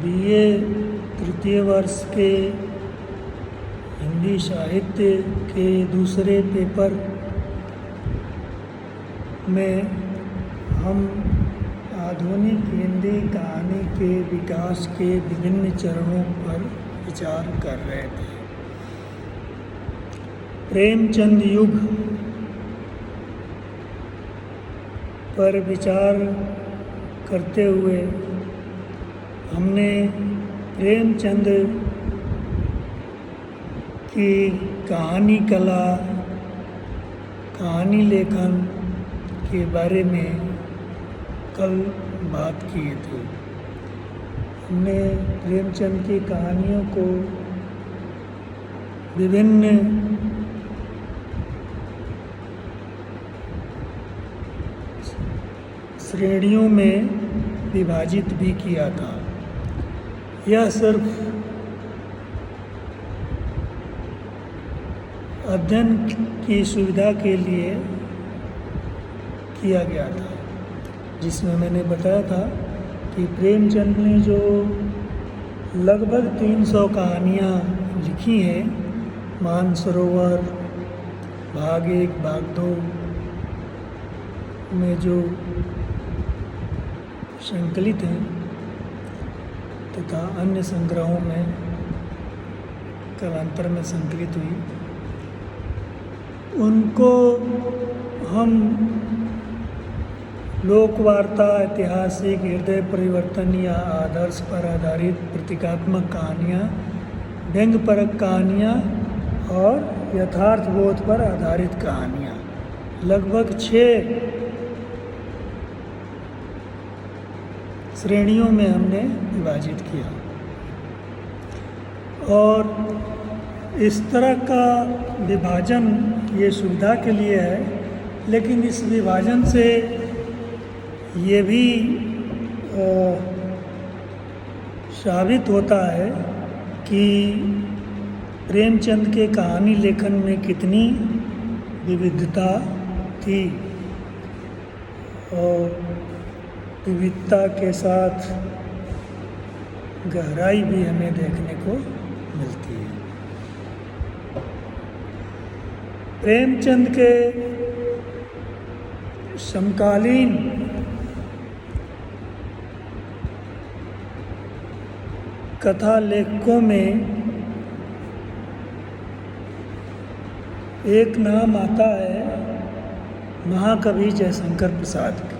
BA तृतीय वर्ष के हिंदी साहित्य के दूसरे पेपर में हम आधुनिक हिंदी कहानी के विकास के विभिन्न चरणों पर विचार कर रहे थे। प्रेमचंद युग पर विचार करते हुए हमने प्रेमचंद की कहानी कला, कहानी लेखन के बारे में कल बात किए थे। हमने प्रेमचंद की कहानियों को विभिन्न श्रेणियों में विभाजित भी किया था। यह सिर्फ अध्ययन की सुविधा के लिए किया गया था, जिसमें मैंने बताया था कि प्रेमचंद ने जो लगभग 300 कहानियाँ लिखी हैं, मानसरोवर, भाग 1, भाग 2 में जो संकलित हैं तथा अन्य संग्रहों में कालांतर में संकलित हुई, उनको हम लोकवार्ता, ऐतिहासिक, हृदय परिवर्तन या आदर्श पर आधारित प्रतीकात्मक कहानियाँ, व्यंग्यपरक कहानियाँ और यथार्थबोध पर आधारित कहानियाँ, लगभग 6 श्रेणियों में हमने विभाजित किया। और इस तरह का विभाजन ये सुविधा के लिए है, लेकिन इस विभाजन से ये भी साबित होता है कि प्रेमचंद के कहानी लेखन में कितनी विविधता थी और विविधता के साथ गहराई भी हमें देखने को मिलती है। प्रेमचंद के समकालीन कथा लेखकों में एक नाम आता है महाकवि जयशंकर प्रसाद की,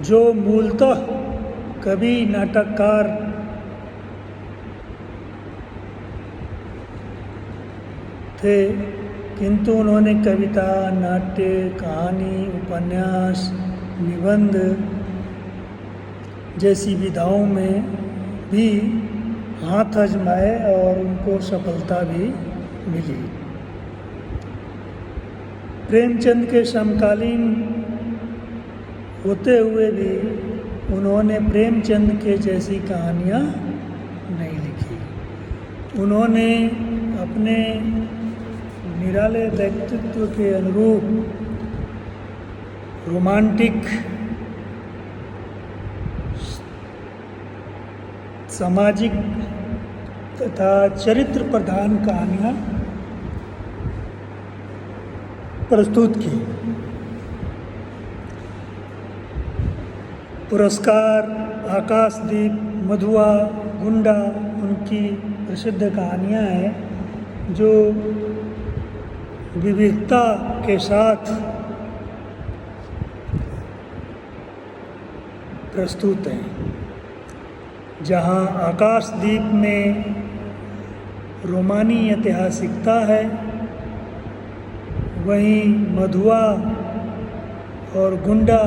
जो मूलतः कवि, नाटककार थे, किंतु उन्होंने कविता, नाट्य, कहानी, उपन्यास, निबंध जैसी विधाओं में भी हाथ आजमाए और उनको सफलता भी मिली। प्रेमचंद के समकालीन होते हुए भी उन्होंने प्रेमचंद के जैसी कहानियाँ नहीं लिखी। उन्होंने अपने निराले व्यक्तित्व के अनुरूप रोमांटिक, सामाजिक तथा चरित्र प्रधान कहानियाँ प्रस्तुत की। पुरस्कार, आकाशदीप, मधुआ, गुंडा उनकी प्रसिद्ध कहानियाँ हैं जो विविधता के साथ प्रस्तुत हैं। जहाँ आकाशदीप में रोमानी ऐतिहासिकता है, वहीं मधुआ और गुंडा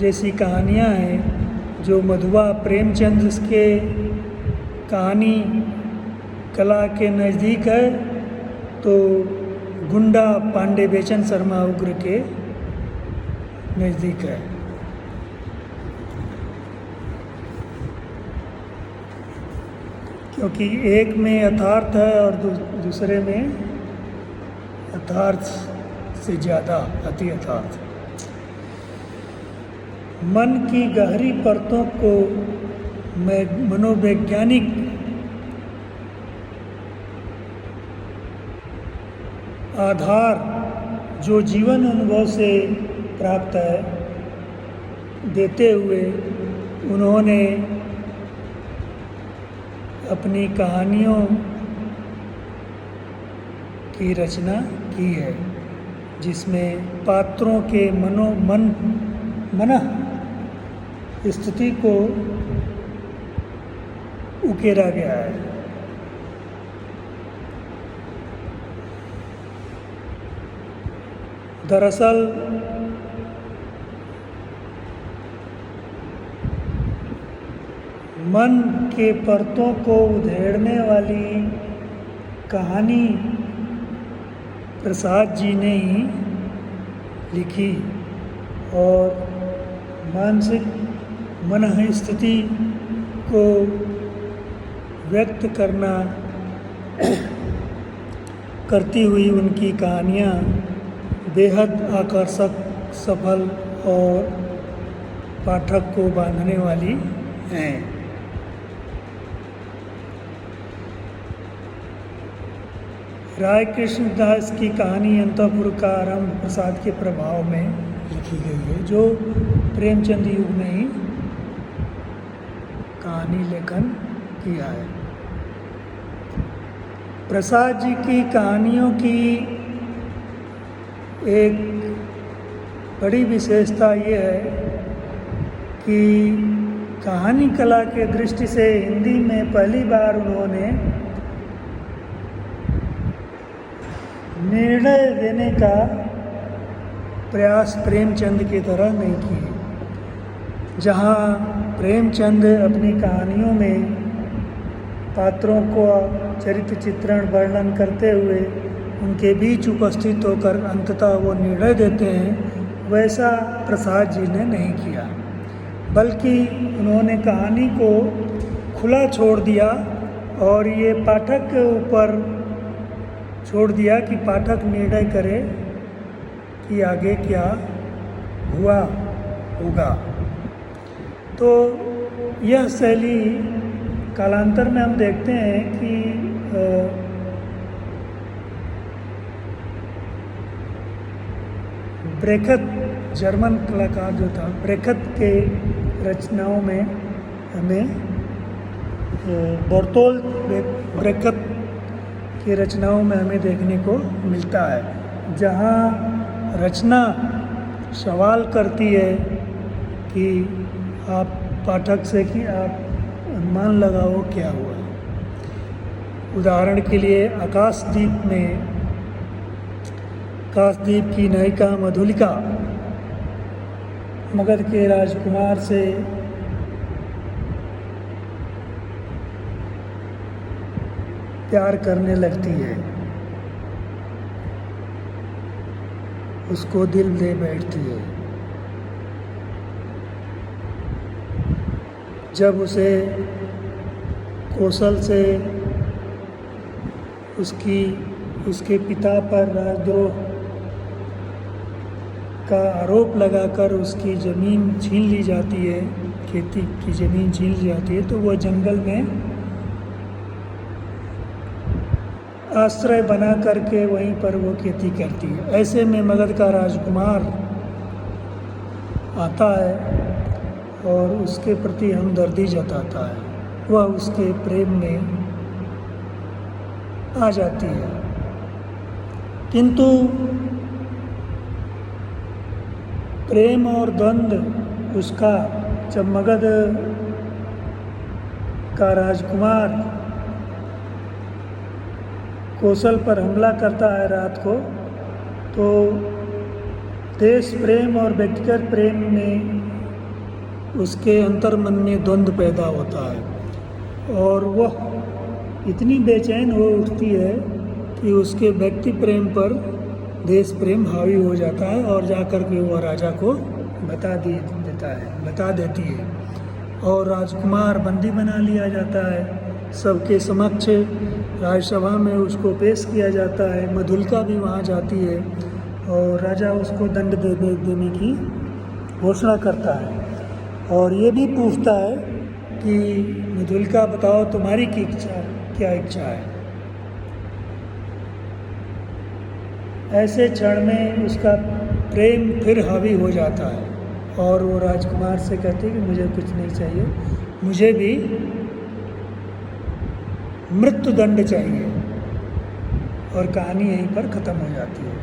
जैसी कहानियाँ हैं जो मधुआ प्रेमचंद के कहानी कला के नज़दीक है, तो गुंडा पांडे बेचन शर्मा उग्र के नज़दीक है। क्योंकि एक में यथार्थ है और दूसरे में यथार्थ से ज़्यादा अति यथार्थ। मन की गहरी परतों को मनोवैज्ञानिक आधार जो जीवन अनुभव से प्राप्त है देते हुए उन्होंने अपनी कहानियों की रचना की है, जिसमें पात्रों के मन स्थिति को उकेरा गया है। दरअसल मन के परतों को उधेड़ने वाली कहानी प्रसाद जी ने ही लिखी और मानसिक मन स्थिति को व्यक्त करती हुई उनकी कहानियाँ बेहद आकर्षक, सफल और पाठक को बांधने वाली हैं। राय कृष्णदास की कहानी अंतःपुर का आरंभ प्रसाद के प्रभाव में लिखी गई है, जो प्रेमचंद युग में ही कहानी लेखन किया है। प्रसाद जी की कहानियों की एक बड़ी विशेषता ये है कि कहानी कला के दृष्टि से हिंदी में पहली बार उन्होंने निर्णय देने का प्रयास प्रेमचंद की तरह नहीं किए। जहाँ प्रेमचंद अपनी कहानियों में पात्रों को चरित्र चित्रण वर्णन करते हुए उनके बीच उपस्थित होकर अंततः वो निर्णय देते हैं, वैसा प्रसाद जी ने नहीं किया, बल्कि उन्होंने कहानी को खुला छोड़ दिया और ये पाठक के ऊपर छोड़ दिया कि पाठक निर्णय करे कि आगे क्या होगा। तो यह शैली कालांतर में हम देखते हैं कि ब्रेखत, जर्मन कलाकार जो था, ब्रेखत के रचनाओं में हमें बर्तोल्ट ब्रेखत की रचनाओं में हमें देखने को मिलता है, जहाँ रचना सवाल करती है कि आप पाठक से कि आप अनुमान लगाओ क्या हुआ। उदाहरण के लिए आकाशदीप में आकाशदीप की नायिका मधुलिका मगध के राजकुमार से प्यार करने लगती है, उसको दिल दे बैठती है। जब उसे कौशल से उसके पिता पर राजद्रोह का आरोप लगाकर उसकी ज़मीन छीन ली जाती है, खेती की ज़मीन छीन ली जाती है, तो वह जंगल में आश्रय बना करके वहीं पर वो खेती करती है। ऐसे में मगध का राजकुमार आता है और उसके प्रति हमदर्दी जताता है, वह उसके प्रेम में आ जाती है। किंतु प्रेम और द्वंद्व उसका, जब मगध का राजकुमार कौशल पर हमला करता है रात को, तो देश प्रेम और व्यक्तिगत प्रेम में उसके अंतर्मन में द्वंद्व पैदा होता है और वह इतनी बेचैन हो उठती है कि उसके व्यक्ति प्रेम पर देश प्रेम हावी हो जाता है और जाकर के वह राजा को बता देती है और राजकुमार बंदी बना लिया जाता है। सबके समक्ष राजसभा में उसको पेश किया जाता है। मधुलिका भी वहाँ जाती है और राजा उसको दंड देने की घोषणा करता है और ये भी पूछता है कि मधुलिका बताओ तुम्हारी क्या इच्छा है। ऐसे क्षण में उसका प्रेम फिर हावी हो जाता है और वो राजकुमार से कहती है कि मुझे कुछ नहीं चाहिए, मुझे भी मृत्युदंड चाहिए, और कहानी यहीं पर ख़त्म हो जाती है।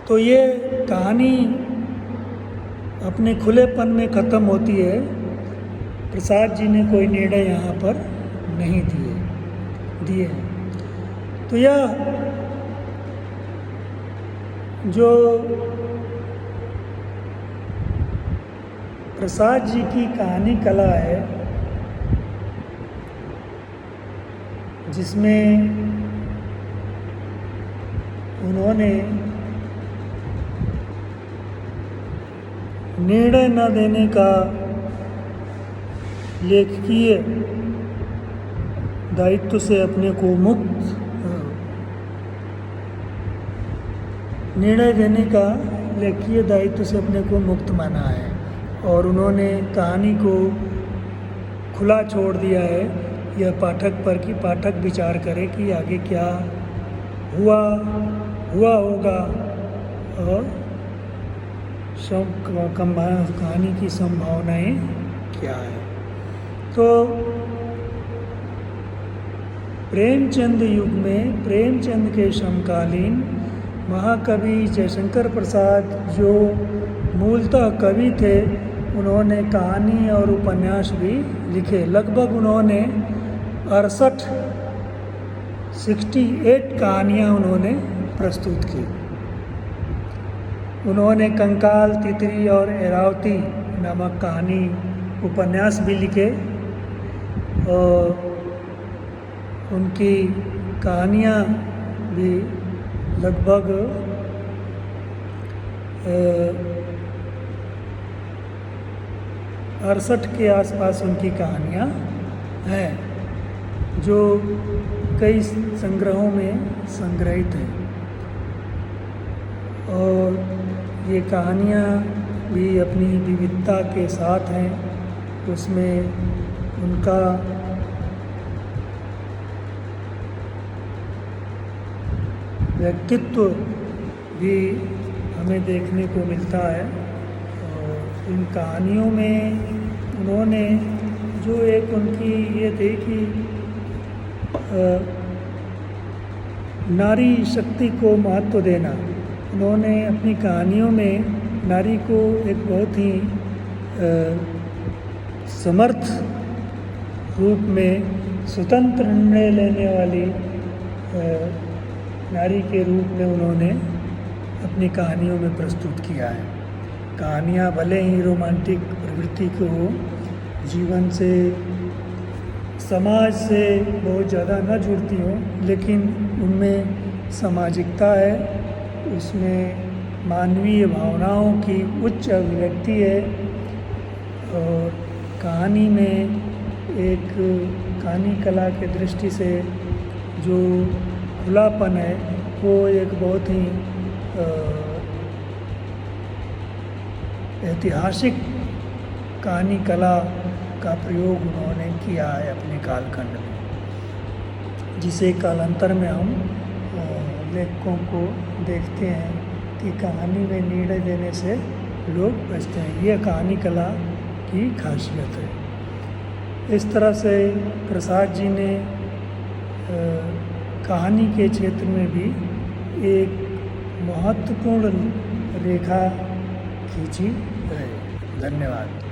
तो ये कहानी अपने खुलेपन में ख़त्म होती है। प्रसाद जी ने कोई निर्णय यहाँ पर नहीं दिए हैं। तो यह जो प्रसाद जी की कहानी कला है, जिसमें उन्होंने निर्णय न देने का लेखकीय दायित्व से अपने को मुक्त, निर्णय देने का लेखकीय दायित्व से अपने को मुक्त माना है, और उन्होंने कहानी को खुला छोड़ दिया है यह पाठक पर कि पाठक विचार करे कि आगे क्या हुआ होगा और कहानी की संभावनाएं क्या है। तो प्रेमचंद युग में प्रेमचंद के समकालीन महाकवि जयशंकर प्रसाद जो मूलतः कवि थे, उन्होंने कहानी और उपन्यास भी लिखे। लगभग उन्होंने 68 कहानियाँ उन्होंने प्रस्तुत की। उन्होंने कंकाल, तितली और ऐरावती नामक कहानी उपन्यास भी लिखे, और उनकी कहानियाँ भी लगभग 68 के आसपास उनकी कहानियाँ हैं, जो कई संग्रहों में संग्रहित हैं। और ये कहानियाँ भी अपनी विविधता के साथ हैं। उसमें उनका व्यक्तित्व भी हमें देखने को मिलता है। और इन कहानियों में उन्होंने जो एक उनकी ये थी कि नारी शक्ति को महत्व देना, उन्होंने अपनी कहानियों में नारी को एक बहुत ही समर्थ रूप में स्वतंत्र निर्णय लेने वाली नारी के रूप में उन्होंने अपनी कहानियों में प्रस्तुत किया है। कहानियाँ भले ही रोमांटिक प्रवृत्ति को जीवन से, समाज से बहुत ज़्यादा न जुड़ती हों, लेकिन उनमें सामाजिकता है, उसमें मानवीय भावनाओं की उच्च अभिव्यक्ति है। और कहानी में एक कहानी कला के दृष्टि से जो खुलापन है, वो एक बहुत ही ऐतिहासिक कहानी कला का प्रयोग उन्होंने किया है अपने कालखंड में, जिसे कालांतर में हम लेखकों को देखते हैं कि कहानी में निर्णय देने से लोग बचते हैं। यह कहानी कला की खासियत है। इस तरह से प्रसाद जी ने कहानी के क्षेत्र में भी एक महत्वपूर्ण रेखा खींची है। धन्यवाद।